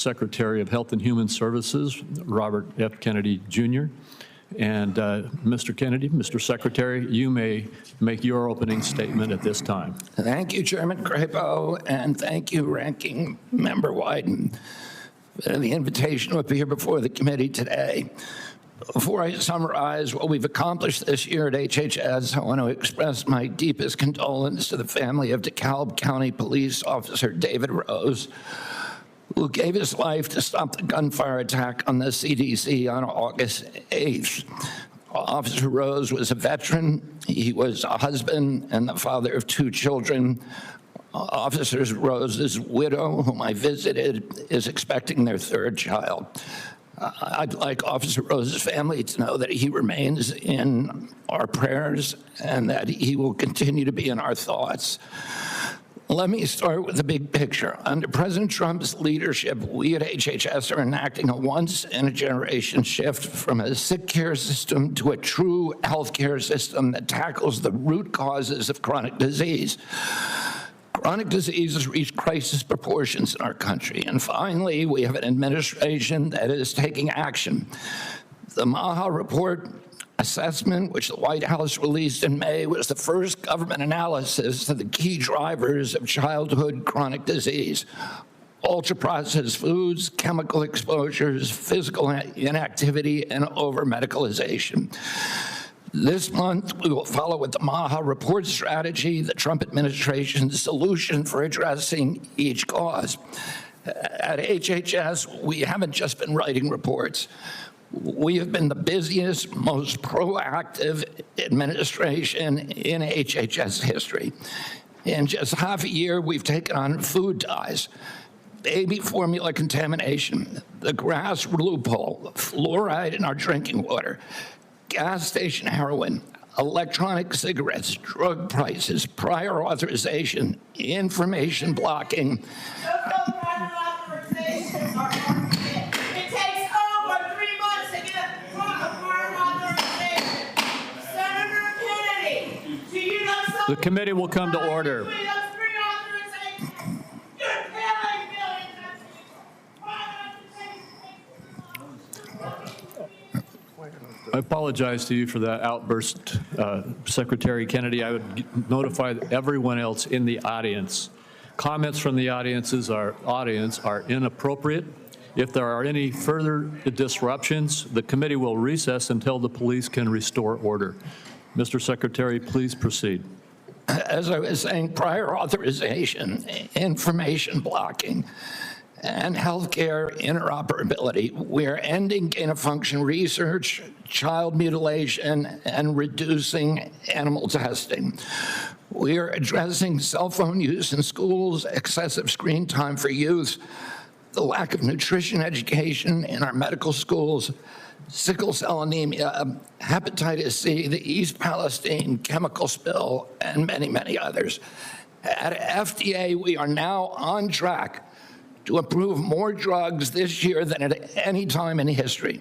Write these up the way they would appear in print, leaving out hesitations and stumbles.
Secretary of Health and Human Services, Robert F. Kennedy Jr. And Mr. Kennedy, Mr. Secretary, you may make your opening statement at this time. Thank you, Chairman Crapo, and thank you, Ranking Member Wyden, for the invitation to appear before the committee today. Before I summarize what we've accomplished this year at HHS, I want to express my deepest condolence to the family of DeKalb County Police Officer David Rose, who gave his life to stop the gunfire attack on the CDC on August 8th. Officer Rose was a veteran. He was a husband and the father of 2 children. Officer Rose's widow, whom I visited, is expecting their 3rd child. I'd like Officer Rose's family to know that he remains in our prayers and that he will continue to be in our thoughts. Let me start with the big picture. Under President Trump's leadership, we at HHS are enacting a once-in-a-generation shift from a sick care system to a true healthcare system that tackles the root causes of chronic disease. Chronic diseases reach crisis proportions in our country. And finally, we have an administration that is taking action. The MAHA report assessment, which the White House released in May, was the first government analysis of the key drivers of childhood chronic disease: ultra-processed foods, chemical exposures, physical inactivity, and over-medicalization. This month, we will follow with the MAHA report strategy, the Trump administration's solution for addressing each cause. At HHS, we haven't just been writing reports. We have been the busiest, most proactive administration in HHS history. In just half a year, we've taken on food dyes, baby formula contamination, the grass loophole, fluoride in our drinking water, gas station heroin, electronic cigarettes, drug prices, prior authorization, information blocking. The committee will come to order. I apologize to you for that outburst, Secretary Kennedy. I would notify everyone else in the audience. Comments from the audience are inappropriate. If there are any further disruptions, the committee will recess until the police can restore order. Mr. Secretary, please proceed. As I was saying, prior authorization, information blocking, and healthcare interoperability. We are ending gain-of-function research, child mutilation, and reducing animal testing. We are addressing cell phone use in schools, excessive screen time for youth, the lack of nutrition education in our medical schools, sickle cell anemia, hepatitis C, the East Palestine chemical spill, and many, many others. At FDA, we are now on track to approve more drugs this year than at any time in history.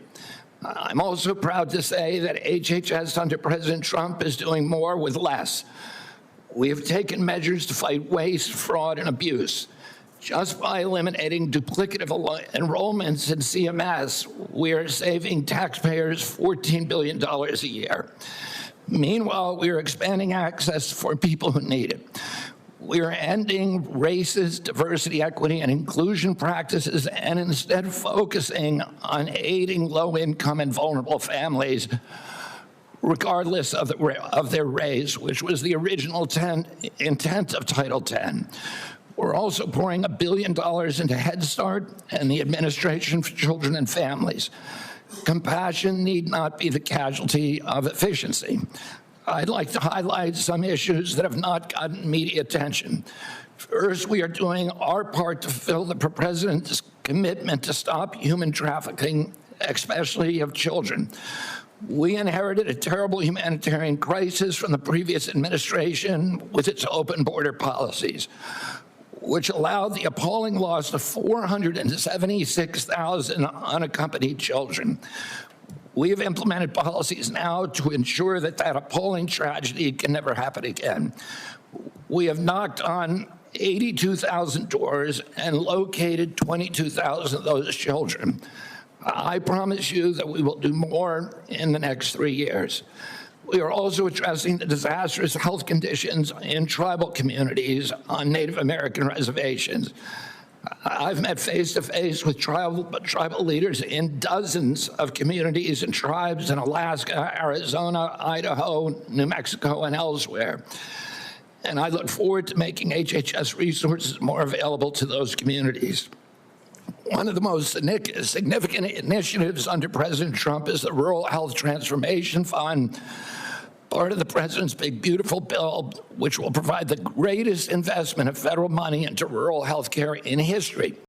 I'm also proud to say that HHS under President Trump is doing more with less. We have taken measures to fight waste, fraud, and abuse. Just by eliminating duplicative enrollments in CMS, we are saving taxpayers $14 billion a year. Meanwhile, we are expanding access for people who need it. We are ending racist diversity, equity, and inclusion practices and instead focusing on aiding low-income and vulnerable families, regardless of their race, which was the original intent of Title X. We're also pouring $1 billion into Head Start and the Administration for Children and Families. Compassion need not be the casualty of efficiency. I'd like to highlight some issues that have not gotten media attention. First, we are doing our part to fulfill the President's commitment to stop human trafficking, especially of children. We inherited a terrible humanitarian crisis from the previous administration with its open border policies, which allowed the appalling loss of 476,000 unaccompanied children. We have implemented policies now to ensure that that appalling tragedy can never happen again. We have knocked on 82,000 doors and located 22,000 of those children. I promise you that we will do more in the next 3 years. We are also addressing the disastrous health conditions in tribal communities on Native American reservations. I've met face-to-face with tribal leaders in dozens of communities and tribes in Alaska, Arizona, Idaho, New Mexico, and elsewhere. And I look forward to making HHS resources more available to those communities. One of the most significant initiatives under President Trump is the Rural Health Transformation Fund, part of the president's big, beautiful bill, which will provide the greatest investment of federal money into rural health care in history.